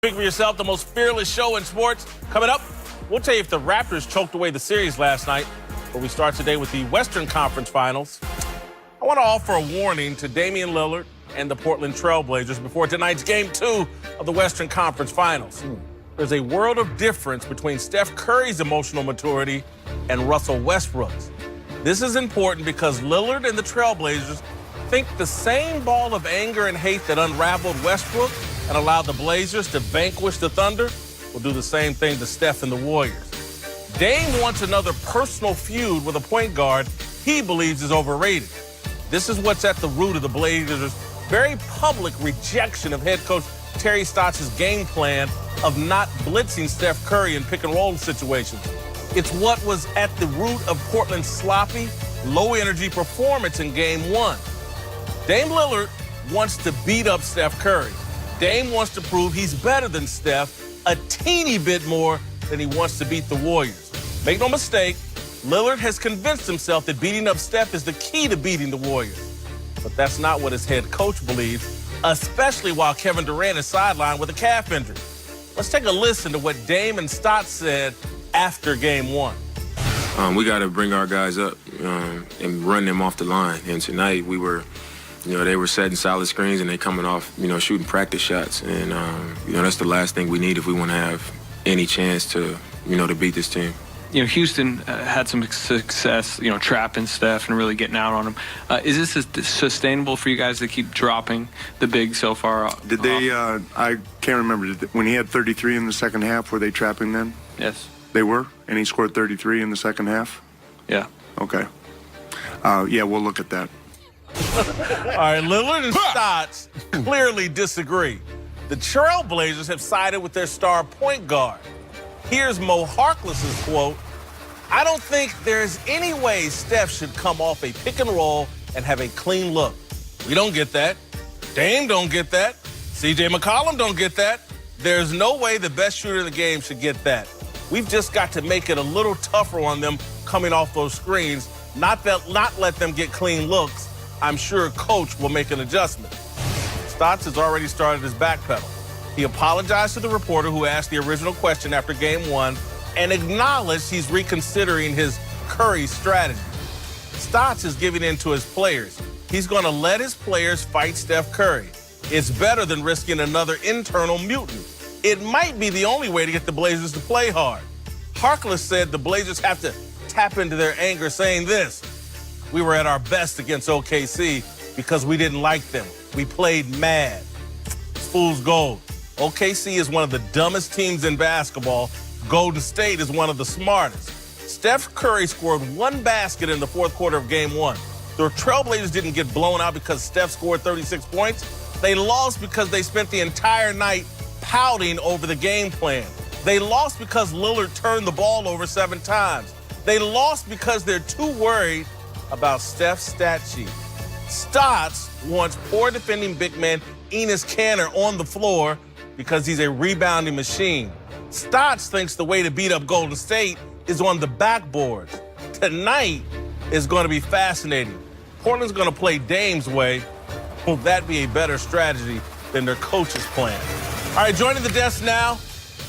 Speak for yourself, the most fearless show in sports. Coming up, we'll tell you if the Raptors choked away the series last night. But we start today with the Western Conference Finals. I want to offer a warning to Damian Lillard and the Portland Trail Blazers before tonight's Game 2 of the Western Conference Finals. There's a world of difference between Steph Curry's emotional maturity and Russell Westbrook's. This is important because Lillard and the Trail Blazers think the same ball of anger and hate that unraveled Westbrook and allowed the Blazers to vanquish the Thunder will do the same thing to Steph and the Warriors. Dame wants another personal feud with a point guard he believes is overrated. This is what's at the root of the Blazers' very public rejection of head coach Terry Stotts' game plan of not blitzing Steph Curry in pick-and-roll situations. It's what was at the root of Portland's sloppy, low-energy performance in Game 1. Dame Lillard wants to beat up Steph Curry. Dame wants to prove he's better than Steph a teeny bit more than he wants to beat the Warriors. Make no mistake, Lillard has convinced himself that beating up Steph is the key to beating the Warriors. But that's not what his head coach believes, especially while Kevin Durant is sidelined with a calf injury. Let's take a listen to what Dame and Stotts said after Game 1. We got to bring our guys up and run them off the line. And tonight we were, they were setting solid screens and they coming off, shooting practice shots. And, that's the last thing we need if we want to have any chance to, to beat this team. Houston had some success, trapping Steph and really getting out on him. Is this sustainable for you guys to keep dropping the big so far? Did they, I can't remember, when he had 33 in the second half, were they trapping then? Yes. They were? And he scored 33 in the second half? Yeah. Okay. Yeah, we'll look at that. All right, Lillard and Stotts clearly disagree. The Trailblazers have sided with their star point guard. Here's Mo Harkless's quote: "I don't think there's any way Steph should come off a pick and roll and have a clean look. We don't get that. Dame don't get that. CJ McCollum don't get that. There's no way the best shooter in the game should get that. We've just got to make it a little tougher on them coming off those screens, not let them get clean looks. I'm sure Coach will make an adjustment." Stotts has already started his backpedal. He apologized to the reporter who asked the original question after Game 1 and acknowledged he's reconsidering his Curry strategy. Stotts is giving in to his players. He's going to let his players fight Steph Curry. It's better than risking another internal mutant. It might be the only way to get the Blazers to play hard. Harkless said the Blazers have to tap into their anger, saying this: "We were at our best against OKC because we didn't like them. We played mad. It's fool's gold. OKC is one of the dumbest teams in basketball. Golden State is one of the smartest." Steph Curry scored one basket in the fourth quarter of Game 1. The Trailblazers didn't get blown out because Steph scored 36 points. They lost because they spent the entire night pouting over the game plan. They lost because Lillard turned the ball over 7 times. They lost because they're too worried about Steph's stat sheet. Stotts wants poor defending big man Enes Kanter on the floor because he's a rebounding machine. Stotts thinks the way to beat up Golden State is on the backboards. Tonight is going to be fascinating. Portland's going to play Dame's way. Will that be a better strategy than their coach's plan? All right, joining the desk now,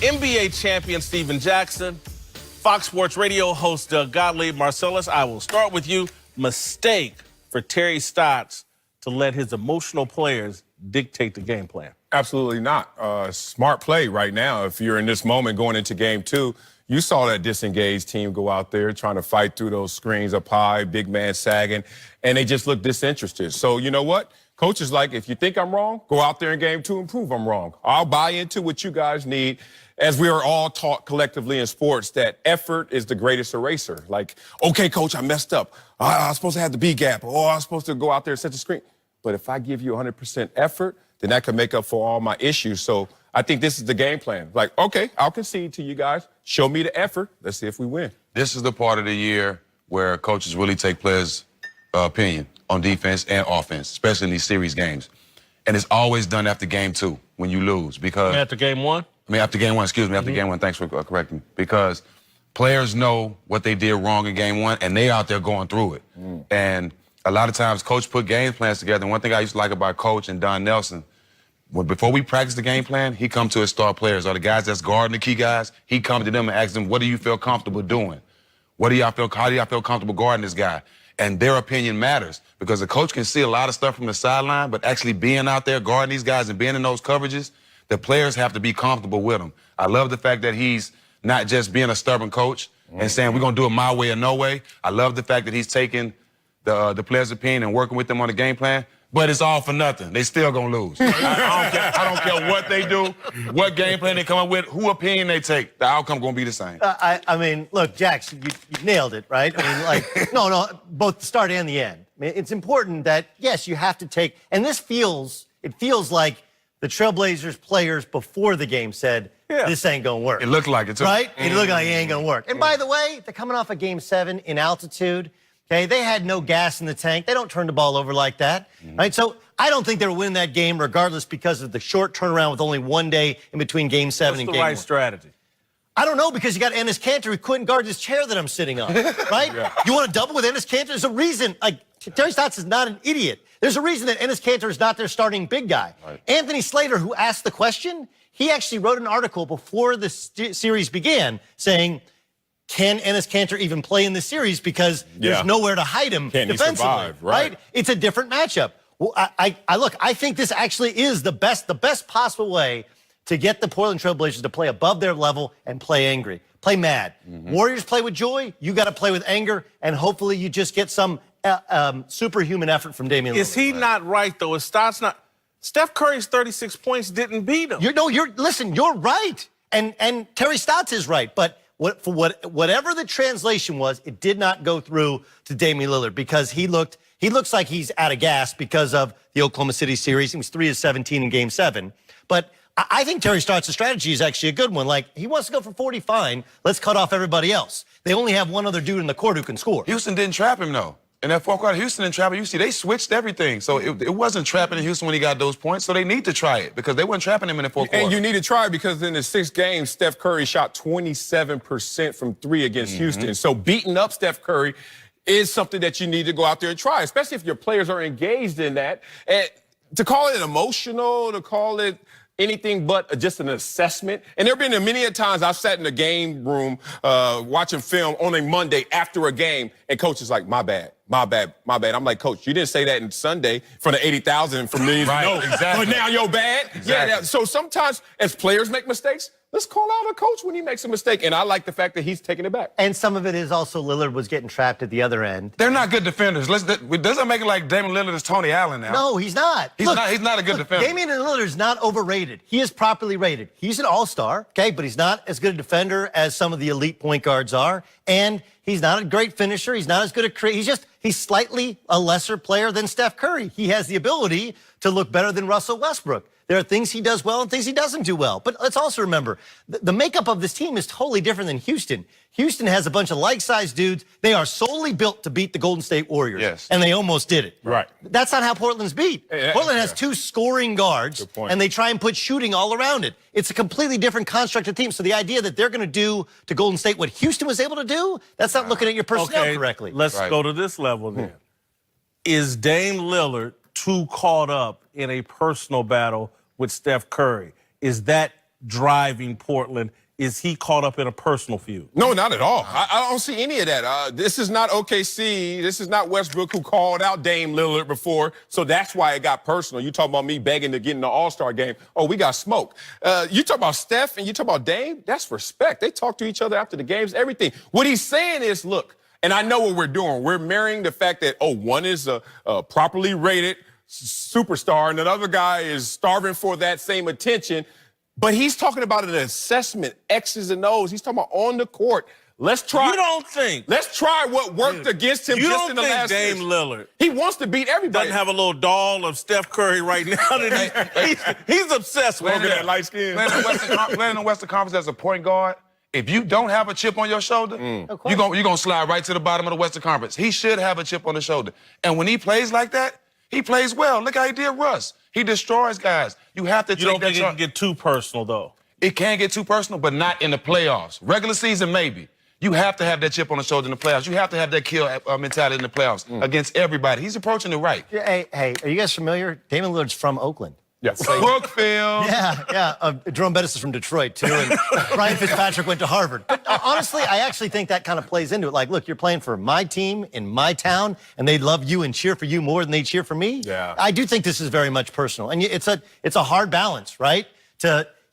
NBA champion Stephen Jackson, Fox Sports Radio host Doug Gottlieb. Marcellus, I will start with you. Mistake for Terry Stotts to let his emotional players dictate the game plan. Absolutely not. Smart play right now. If you're in this moment going into Game 2, you saw that disengaged team go out there trying to fight through those screens up high, big man sagging, and they just look disinterested. So you know what? Coach is like, if you think I'm wrong, go out there in Game 2 and prove I'm wrong. I'll buy into what you guys need. As we are all taught collectively in sports, that effort is the greatest eraser. Like, okay, Coach, I messed up. I was supposed to have the B gap, or I was supposed to go out there and set the screen. But if I give you 100% effort, then that can make up for all my issues. So I think this is the game plan. Like, okay, I'll concede to you guys. Show me the effort. Let's see if we win. This is the part of the year where coaches really take players' opinion on defense and offense, especially in these series games. And it's always done after Game 2 when you lose because... After Game 1? After Game 1, excuse me, after Game 1. Thanks for correcting me. Because players know what they did wrong in Game 1, and they out there going through it. And a lot of times, Coach put game plans together. And one thing I used to like about Coach and Don Nelson, Before we practice the game plan, he come to his star players or the guys that's guarding the key guys. He come to them and ask them, what do you feel comfortable doing? How do y'all feel comfortable guarding this guy? And their opinion matters because the coach can see a lot of stuff from the sideline, but actually being out there guarding these guys and being in those coverages, the players have to be comfortable with him. I love the fact that he's not just being a stubborn coach and saying we're going to do it my way or no way. I love the fact that he's taking the players' opinion and working with them on the game plan. But it's all for nothing. They still gonna lose. I don't care what they do, what game plan they come up with, who opinion they take. The outcome gonna be the same. I mean, look, Jax, you nailed it, right? I mean, like, no, both the start and the end. I mean, it's important that, yes, you have to take, and it feels like the Trailblazers players before the game said, this ain't gonna work. It looked like it too. Right? It looked like it ain't gonna work. And by the way, they're coming off of Game 7 in altitude. Okay, they had no gas in the tank. They don't turn the ball over like that, right? So I don't think they'll win that game regardless because of the short turnaround with only 1 day in between Game 7 and Game 1. What's the right strategy? I don't know because you got Enes Kanter who couldn't guard this chair that I'm sitting on, right? You want to double with Enes Kanter? There's a reason. Like, Terry Stotts is not an idiot. There's a reason that Enes Kanter is not their starting big guy. Right. Anthony Slater, who asked the question, he actually wrote an article before the series began saying, can Enes Kanter even play in this series because there's nowhere to hide him defensively, survive, right? It's a different matchup. Well, I think this actually is the best possible way to get the Portland Trailblazers to play above their level and play angry, play mad. Warriors play with joy. You got to play with anger, and hopefully you just get some superhuman effort from Damian Lillard. Is he not right, though? Is Stotts not? Steph Curry's 36 points didn't beat him. Listen, you're right. And Terry Stotts is right, but whatever the translation was, it did not go through to Damian Lillard because he looks like he's out of gas because of the Oklahoma City series. He was 3 of 17 in Game 7. But I think Terry Stotts' strategy is actually a good one. Like, he wants to go for 40, fine. Let's cut off everybody else. They only have one other dude in the court who can score. Houston didn't trap him, though. In that fourth quarter, Houston didn't trap him. You see, they switched everything. So it wasn't trapping in Houston when he got those points. So they need to try it because they weren't trapping him in the fourth quarter. And you need to try it because in the 6th game, Steph Curry shot 27% from 3 against Houston. So beating up Steph Curry is something that you need to go out there and try, especially if your players are engaged in that. And to call it emotional, to call it anything but just an assessment. And there have been many times I've sat in the game room watching film on a Monday after a game, and coach is like, my bad. I'm like, Coach, you didn't say that in Sunday from the 80,000 from millions. Right, No, exactly. But now you're bad. Exactly. Yeah. So sometimes as players make mistakes, let's call out a coach when he makes a mistake. And I like the fact that he's taking it back. And some of it is also Lillard was getting trapped at the other end. They're not good defenders. It doesn't make it like Damian Lillard is Tony Allen now. No, he's not. He's not a good defender. Damian Lillard is not overrated. He is properly rated. He's an all-star, okay, but he's not as good a defender as some of the elite point guards are. And he's not a great finisher. He's not as good at creating. He's slightly a lesser player than Steph Curry. He has the ability to look better than Russell Westbrook. There are things he does well and things he doesn't do well. But let's also remember, the makeup of this team is totally different than Houston. Houston has a bunch of like-sized dudes. They are solely built to beat the Golden State Warriors. Yes. And they almost did it. Right. That's not how Portland's beat. Portland has 2 scoring guards, Good point. and they try and put shooting all around it. It's a completely different construct of team. So the idea that they're going to do to Golden State what Houston was able to do, that's not looking at your personnel correctly. Let's go to this level then. Is Dame Lillard too caught up in a personal battle with Steph Curry? Is that driving Portland? Is he caught up in a personal feud? No, not at all. I don't see any of that. This is not OKC. This is not Westbrook who called out Dame Lillard before. So that's why it got personal. You talk about me begging to get in the All-Star game. Oh, we got smoke. You talk about Steph and you talk about Dame. That's respect. They talk to each other after the games, everything. What he's saying is, look, and I know what we're doing. We're marrying the fact that, one is a properly rated superstar and another guy is starving for that same attention. But he's talking about an assessment, X's and O's. He's talking about on the court. Let's try. You don't think? Let's try what worked against him You just don't in the think last Dame years. Lillard He wants to beat everybody. doesn't have a little doll of Steph Curry right now? He's obsessed with Look at that him. light skin. Playing in the Western Conference as a point guard, if you don't have a chip on your shoulder, you're gonna slide right to the bottom of the Western Conference. He should have a chip on his shoulder. And when he plays like that, he plays well. Look how he did Russ. He destroys guys. You have to You take don't that think it can get too personal, though? It can get too personal, but not in the playoffs. Regular season, maybe. You have to have that chip on the shoulder in the playoffs. You have to have that kill mentality in the playoffs against everybody. He's approaching it right. Hey, are you guys familiar? Damian Lillard's from Oakland. Yes. Brookfield. Yeah. Jerome Bettis is from Detroit, too, and Ryan Fitzpatrick went to Harvard. But honestly, I actually think that kind of plays into it. Like, look, you're playing for my team in my town, and they love you and cheer for you more than they cheer for me. Yeah. I do think this is very much personal, and it's a hard balance, right?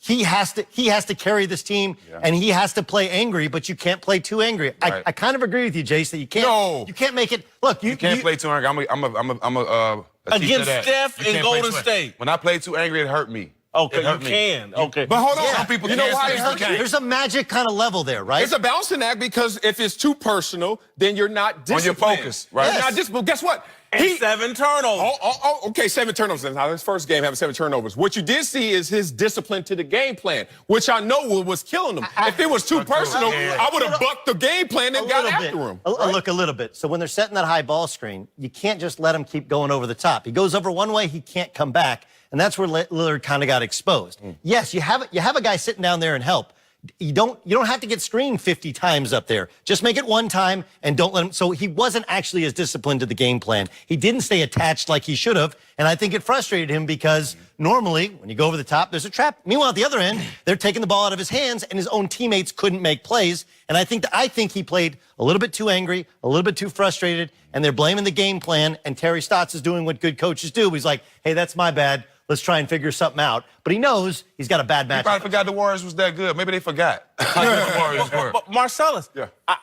He has to carry this team, and he has to play angry, but you can't play too angry. Right. I kind of agree with you, Jace, that you can't make it. Look, You can't play too angry. I'm a teacher Against that. Steph You and can't play Golden too- State. When I play too angry, it hurt me. Okay, It hurt you me. can. Okay. But hold on. Yeah. Some people You know can't, why some it's people okay? can't. There's a magic kind of level there, right? It's a balancing act because if it's too personal, then you're not On your disciplined. focus, right. You're not disciplined. Guess what? And 7 turnovers. Okay, 7 turnovers. Now, his first game having 7 turnovers. What you did see is his discipline to the game plan, which I know was killing him. If it was too personal, I would have bucked the game plan and got after him. Look, a little bit. So when they're setting that high ball screen, you can't just let him keep going over the top. He goes over one way, he can't come back, and that's where Lillard kind of got exposed. Yes, you have a guy sitting down there and help. You don't have to get screened 50 times up there. Just make it one time and don't let him. So he wasn't actually as disciplined to the game plan. He didn't stay attached like he should have. And I think it frustrated him because normally when you go over the top, there's a trap. Meanwhile, at the other end, they're taking the ball out of his hands and his own teammates couldn't make plays. And I think he played a little bit too angry, a little bit too frustrated, and they're blaming the game plan. And Terry Stotts is doing what good coaches do. He's like, hey, that's my bad. Let's try and figure something out. But he knows he's got a bad matchup. He probably forgot the Warriors was that good. Maybe they forgot how good the Warriors were. But Marcellus, Yeah. I